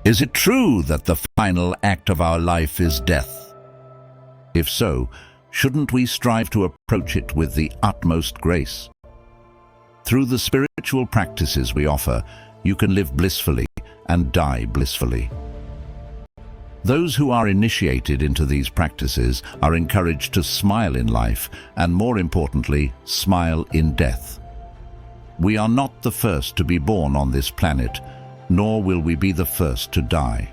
Is it true that the final act of our life is death? If so, shouldn't we strive to approach it with the utmost grace? Through the spiritual practices we offer, you can live blissfully and die blissfully. Those who are initiated into these practices are encouraged to smile in life and, more importantly, smile in death. We are not the first to be born on this planet, nor will we be the first to die.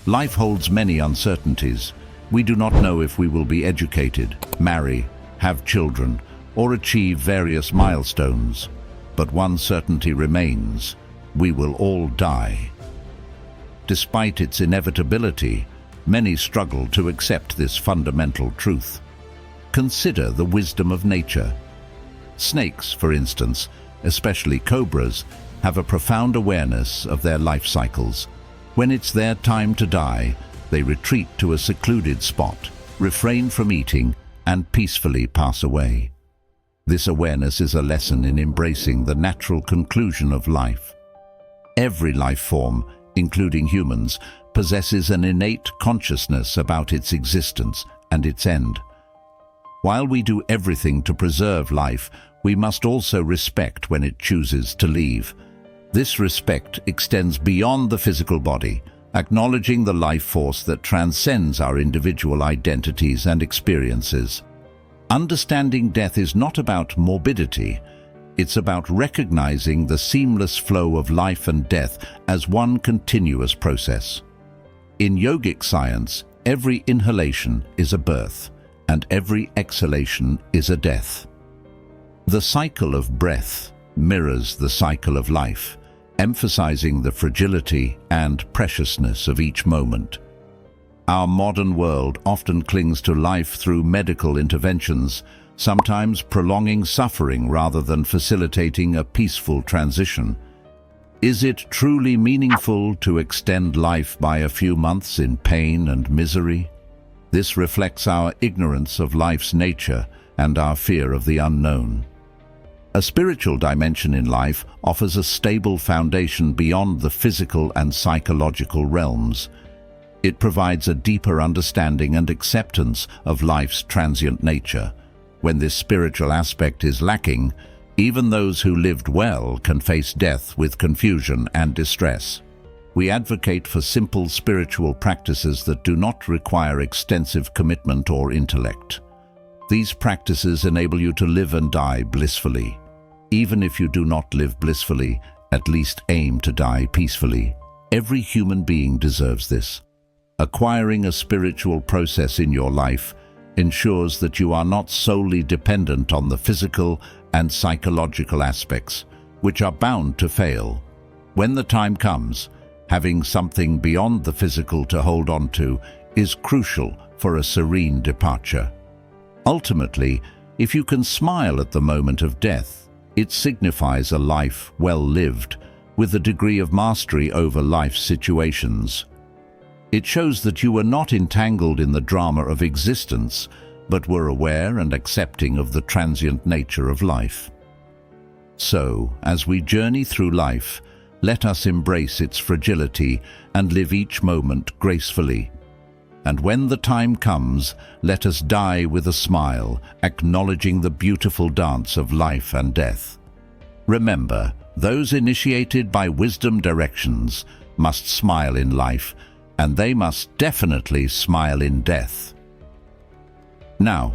Life holds many uncertainties. We do not know if we will be educated, marry, have children, or achieve various milestones. But one certainty remains: we will all die. Despite its inevitability, many struggle to accept this fundamental truth. Consider the wisdom of nature. Snakes, for instance, especially cobras, have a profound awareness of their life cycles. When it's their time to die, they retreat to a secluded spot, refrain from eating, and peacefully pass away. This awareness is a lesson in embracing the natural conclusion of life. Every life form, including humans, possesses an innate consciousness about its existence and its end. While we do everything to preserve life, we must also respect when it chooses to leave. This respect extends beyond the physical body, acknowledging the life force that transcends our individual identities and experiences. Understanding death is not about morbidity. It's about recognizing the seamless flow of life and death as one continuous process. In yogic science, every inhalation is a birth, and every exhalation is a death. The cycle of breath mirrors the cycle of life, emphasizing the fragility and preciousness of each moment. Our modern world often clings to life through medical interventions, sometimes prolonging suffering rather than facilitating a peaceful transition. Is it truly meaningful to extend life by a few months in pain and misery? This reflects our ignorance of life's nature and our fear of the unknown. A spiritual dimension in life offers a stable foundation beyond the physical and psychological realms. It provides a deeper understanding and acceptance of life's transient nature. When this spiritual aspect is lacking, even those who lived well can face death with confusion and distress. We advocate for simple spiritual practices that do not require extensive commitment or intellect. These practices enable you to live and die blissfully. Even if you do not live blissfully, at least aim to die peacefully. Every human being deserves this. Acquiring a spiritual process in your life ensures that you are not solely dependent on the physical and psychological aspects, which are bound to fail. When the time comes, having something beyond the physical to hold on to is crucial for a serene departure. Ultimately, if you can smile at the moment of death, it signifies a life well lived, with a degree of mastery over life's situations. It shows that you were not entangled in the drama of existence, but were aware and accepting of the transient nature of life. So, as we journey through life, let us embrace its fragility and live each moment gracefully. And when the time comes, let us die with a smile, acknowledging the beautiful dance of life and death. Remember, those initiated by wisdom directions must smile in life, and they must definitely smile in death. Now,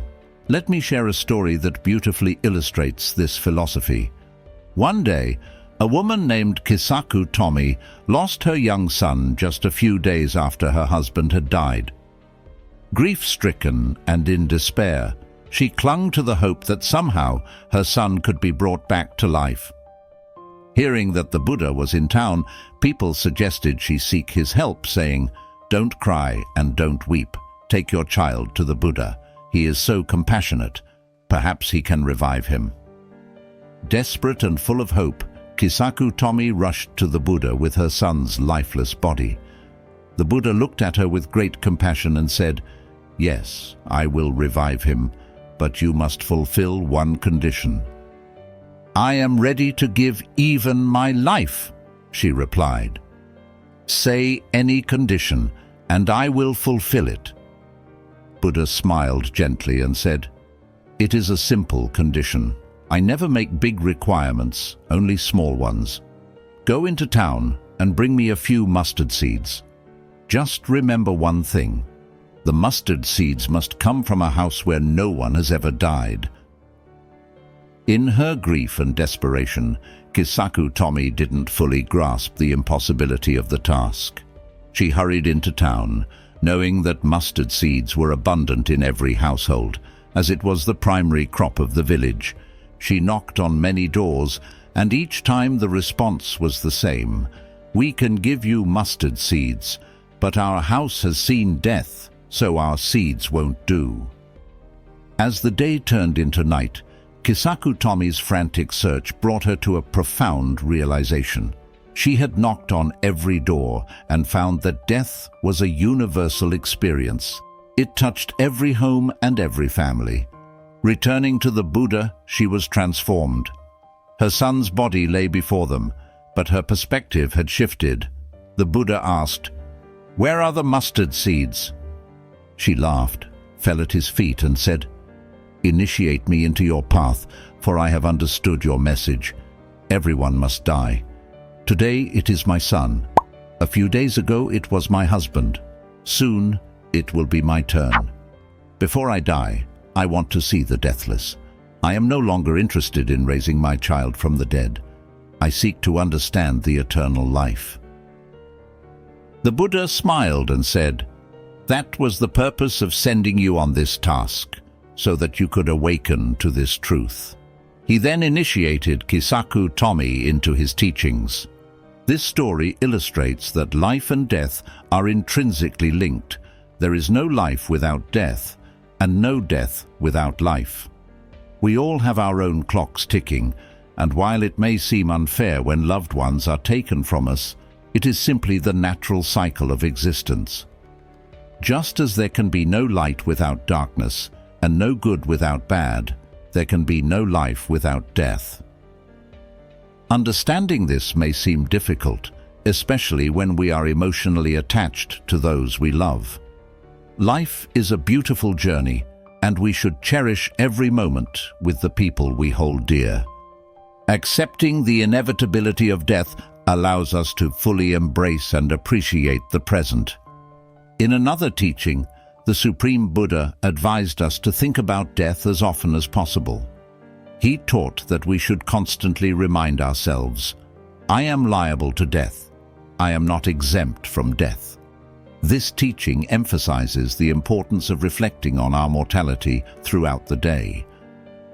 let me share a story that beautifully illustrates this philosophy. One day, a woman named Kisaku Tomi lost her young son just a few days after her husband had died. Grief-stricken and in despair, she clung to the hope that somehow her son could be brought back to life. Hearing that the Buddha was in town, people suggested she seek his help, saying, "Don't cry and don't weep. Take your child to the Buddha. He is so compassionate. Perhaps he can revive him." Desperate and full of hope, Kisaku Tomi rushed to the Buddha with her son's lifeless body. The Buddha looked at her with great compassion and said, "Yes, I will revive him, but you must fulfill one condition. "I am ready to give even my life," she replied. "Say any condition, and I will fulfill it." Buddha smiled gently and said, "It is a simple condition. I never make big requirements, only small ones. Go into town and bring me a few mustard seeds. Just remember one thing. The mustard seeds must come from a house where no one has ever died." In her grief and desperation, Kisaku Tomi didn't fully grasp the impossibility of the task. She hurried into town, knowing that mustard seeds were abundant in every household, as it was the primary crop of the village. She knocked on many doors, and each time the response was the same. "We can give you mustard seeds, but our house has seen death, so our seeds won't do." As the day turned into night, Kisaku Tomi's frantic search brought her to a profound realization. She had knocked on every door and found that death was a universal experience. It touched every home and every family. Returning to the Buddha, she was transformed. Her son's body lay before them, but her perspective had shifted. The Buddha asked, "Where are the mustard seeds?" She laughed, fell at his feet and said, "Initiate me into your path, for I have understood your message. Everyone must die. Today it is my son. A few days ago it was my husband. Soon it will be my turn. Before I die, I want to see the deathless. I am no longer interested in raising my child from the dead. I seek to understand the eternal life." The Buddha smiled and said, "That was the purpose of sending you on this task, so that you could awaken to this truth." He then initiated Kisaku Tomi into his teachings. This story illustrates that life and death are intrinsically linked. There is no life without death, and no death without life. We all have our own clocks ticking, and while it may seem unfair when loved ones are taken from us, it is simply the natural cycle of existence. Just as there can be no light without darkness, and no good without bad, there can be no life without death. Understanding this may seem difficult, especially when we are emotionally attached to those we love. Life is a beautiful journey, and we should cherish every moment with the people we hold dear. Accepting the inevitability of death allows us to fully embrace and appreciate the present. In another teaching, the Supreme Buddha advised us to think about death as often as possible. He taught that we should constantly remind ourselves, "I am liable to death. I am not exempt from death." This teaching emphasizes the importance of reflecting on our mortality throughout the day.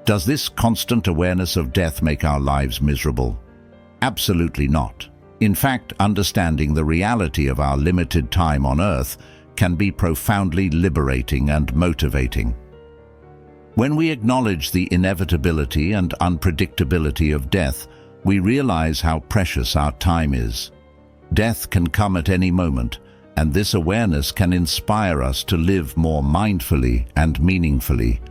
Does this constant awareness of death make our lives miserable? Absolutely not. In fact, understanding the reality of our limited time on Earth can be profoundly liberating and motivating. When we acknowledge the inevitability and unpredictability of death, we realize how precious our time is. Death can come at any moment, and this awareness can inspire us to live more mindfully and meaningfully.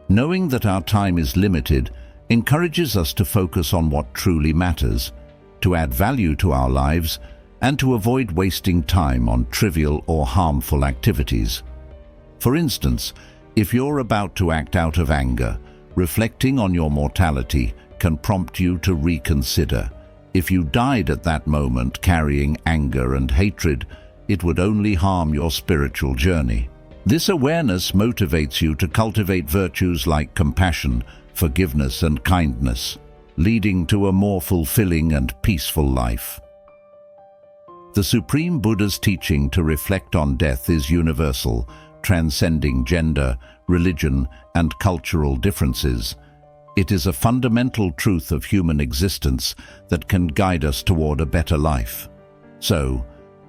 Knowing that our time is limited encourages us to focus on what truly matters, to add value to our lives, and to avoid wasting time on trivial or harmful activities. For instance, if you're about to act out of anger, reflecting on your mortality can prompt you to reconsider. If you died at that moment carrying anger and hatred, it would only harm your spiritual journey. This awareness motivates you to cultivate virtues like compassion, forgiveness, and kindness, leading to a more fulfilling and peaceful life. The Supreme Buddha's teaching to reflect on death is universal, transcending gender, religion, and cultural differences. It is a fundamental truth of human existence that can guide us toward a better life. So,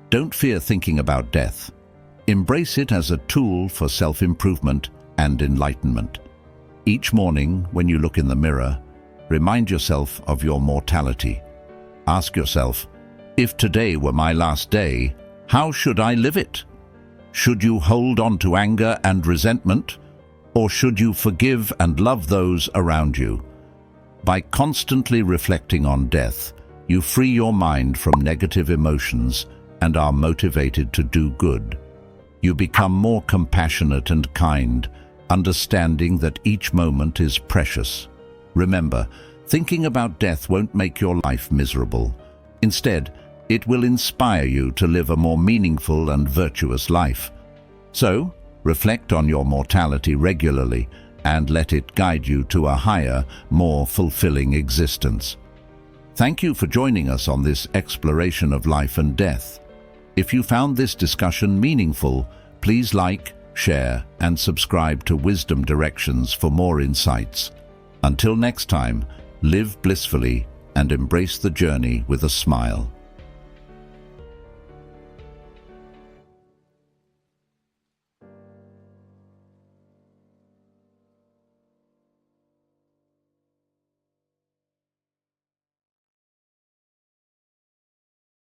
don't fear thinking about death. Embrace it as a tool for self-improvement and enlightenment. Each morning, when you look in the mirror, remind yourself of your mortality. Ask yourself, if today were my last day, how should I live it? Should you hold on to anger and resentment, or should you forgive and love those around you? By constantly reflecting on death, you free your mind from negative emotions and are motivated to do good. You become more compassionate and kind, understanding that each moment is precious. Remember, thinking about death won't make your life miserable. Instead, it will inspire you to live a more meaningful and virtuous life. So, reflect on your mortality regularly and let it guide you to a higher, more fulfilling existence. Thank you for joining us on this exploration of life and death. If you found this discussion meaningful, please like, share, and subscribe to Wisdom Directions for more insights. Until next time, live blissfully and embrace the journey with a smile.